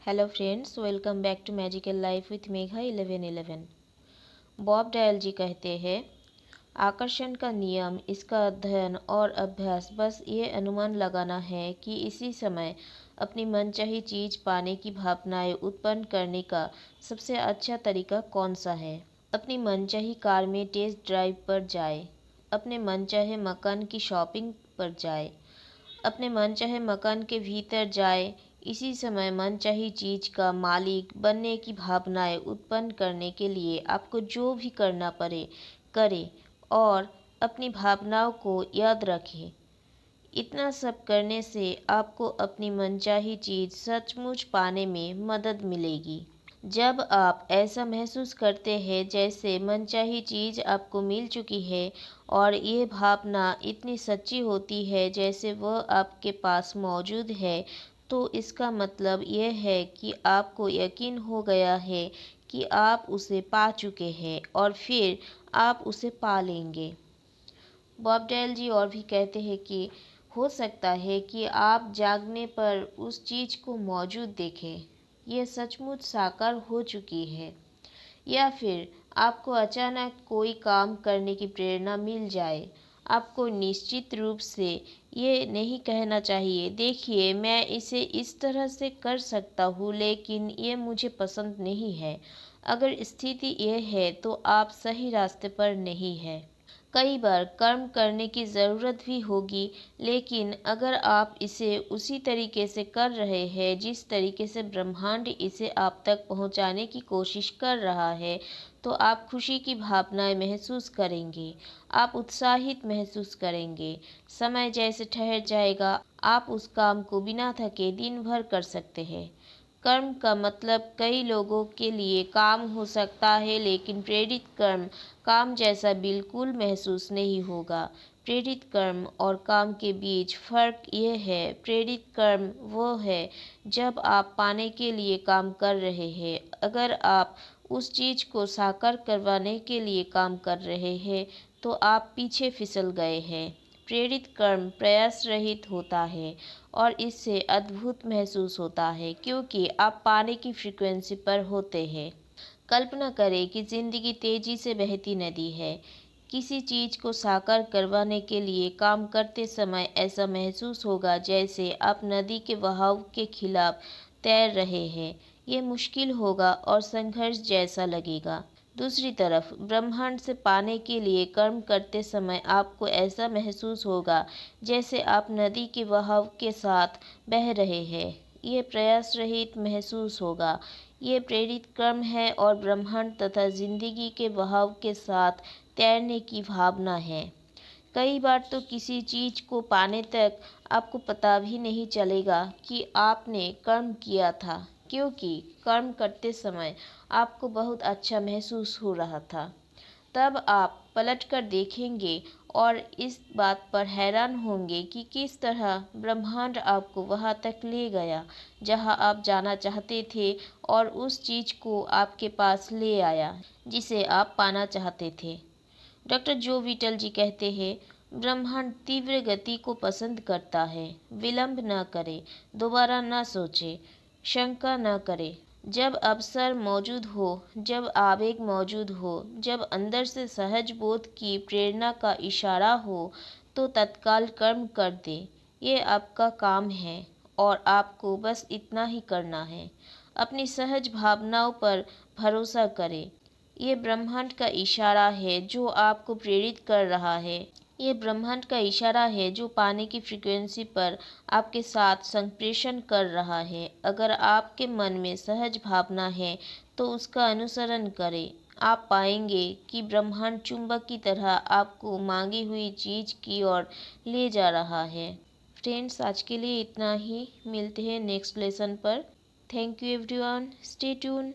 Hello friends, welcome back to magical life with Megha 1111। Bob Doyle ji कहते हैं, आकर्षण का नियम, इसका अध्ययन और अभ्यास बस ये अनुमान लगाना है कि इसी समय अपनी मनचाही चीज़ पाने की भावनाएं उत्पन्न करने का सबसे अच्छा तरीका कौन सा है। अपनी मनचाही कार में टेस्ट ड्राइव पर जाए, अपने मनचाहे मकान की शॉपिंग पर जाए, अपने मनचाहे मकान के भीतर जाए। इसी समय मनचाही चीज का मालिक बनने की भावनाएं उत्पन्न करने के लिए आपको जो भी करना पड़े करें और अपनी भावनाओं को याद रखें। इतना सब करने से आपको अपनी मनचाही चीज सचमुच पाने में मदद मिलेगी। जब आप ऐसा महसूस करते हैं जैसे मनचाही चीज़ आपको मिल चुकी है और ये भावना इतनी सच्ची होती है जैसे वह आपके पास मौजूद है, तो इसका मतलब यह है कि आपको यकीन हो गया है कि आप उसे पा चुके हैं और फिर आप उसे पा लेंगे। बॉब डायल जी और भी कहते हैं कि हो सकता है कि आप जागने पर उस चीज़ को मौजूद देखें, यह सचमुच साकार हो चुकी है, या फिर आपको अचानक कोई काम करने की प्रेरणा मिल जाए। आपको निश्चित रूप से ये नहीं कहना चाहिए, देखिए मैं इसे इस तरह से कर सकता हूँ लेकिन ये मुझे पसंद नहीं है। अगर स्थिति यह है तो आप सही रास्ते पर नहीं हैं। कई बार कर्म करने की ज़रूरत भी होगी, लेकिन अगर आप इसे उसी तरीके से कर रहे हैं जिस तरीके से ब्रह्मांड इसे आप तक पहुंचाने की कोशिश कर रहा है, तो आप खुशी की भावनाएं महसूस करेंगे, आप उत्साहित महसूस करेंगे। समय जैसे ठहर जाएगा, आप उस काम को बिना थके दिन भर कर सकते हैं। कर्म का मतलब कई लोगों के लिए काम हो सकता है, लेकिन प्रेरित कर्म काम जैसा बिल्कुल महसूस नहीं होगा। प्रेरित कर्म और काम के बीच फ़र्क यह है, प्रेरित कर्म वो है जब आप पाने के लिए काम कर रहे हैं। अगर आप उस चीज़ को साकार करवाने के लिए काम कर रहे हैं, तो आप पीछे फिसल गए हैं। प्रेरित कर्म प्रयास रहित होता है और इससे अद्भुत महसूस होता है क्योंकि आप पाने की फ्रीक्वेंसी पर होते हैं। कल्पना करें कि ज़िंदगी तेजी से बहती नदी है। किसी चीज़ को साकार करवाने के लिए काम करते समय ऐसा महसूस होगा जैसे आप नदी के बहाव के खिलाफ तैर रहे हैं। ये मुश्किल होगा और संघर्ष जैसा लगेगा। दूसरी तरफ ब्रह्मांड से पाने के लिए कर्म करते समय आपको ऐसा महसूस होगा जैसे आप नदी के बहाव के साथ बह रहे हैं। ये प्रयास रहित महसूस होगा। ये प्रेरित कर्म है और ब्रह्मांड तथा जिंदगी के बहाव के साथ तैरने की भावना है। कई बार तो किसी चीज़ को पाने तक आपको पता भी नहीं चलेगा कि आपने कर्म किया था, क्योंकि कर्म करते समय आपको बहुत अच्छा महसूस हो रहा था। तब आप पलटकर देखेंगे और इस बात पर हैरान होंगे कि किस तरह ब्रह्मांड आपको वहां तक ले गया जहां आप जाना चाहते थे और उस चीज़ को आपके पास ले आया जिसे आप पाना चाहते थे। डॉक्टर जो विटल जी कहते हैं, ब्रह्मांड तीव्र गति को पसंद करता है। विलंब न करे, दोबारा न सोचे, शंका न करे। जब अवसर मौजूद हो, जब आवेग मौजूद हो, जब अंदर से सहज बोध की प्रेरणा का इशारा हो, तो तत्काल कर्म कर दे। ये आपका काम है और आपको बस इतना ही करना है। अपनी सहज भावनाओं पर भरोसा करें। ये ब्रह्मांड का इशारा है जो आपको प्रेरित कर रहा है। ये ब्रह्मांड का इशारा है जो पाने की फ्रीक्वेंसी पर आपके साथ संप्रेषण कर रहा है। अगर आपके मन में सहज भावना है तो उसका अनुसरण करें। आप पाएंगे कि ब्रह्मांड चुंबक की तरह आपको मांगी हुई चीज की ओर ले जा रहा है। फ्रेंड्स, आज के लिए इतना ही। मिलते हैं नेक्स्ट लेसन पर। Thank you everyone. Stay tune.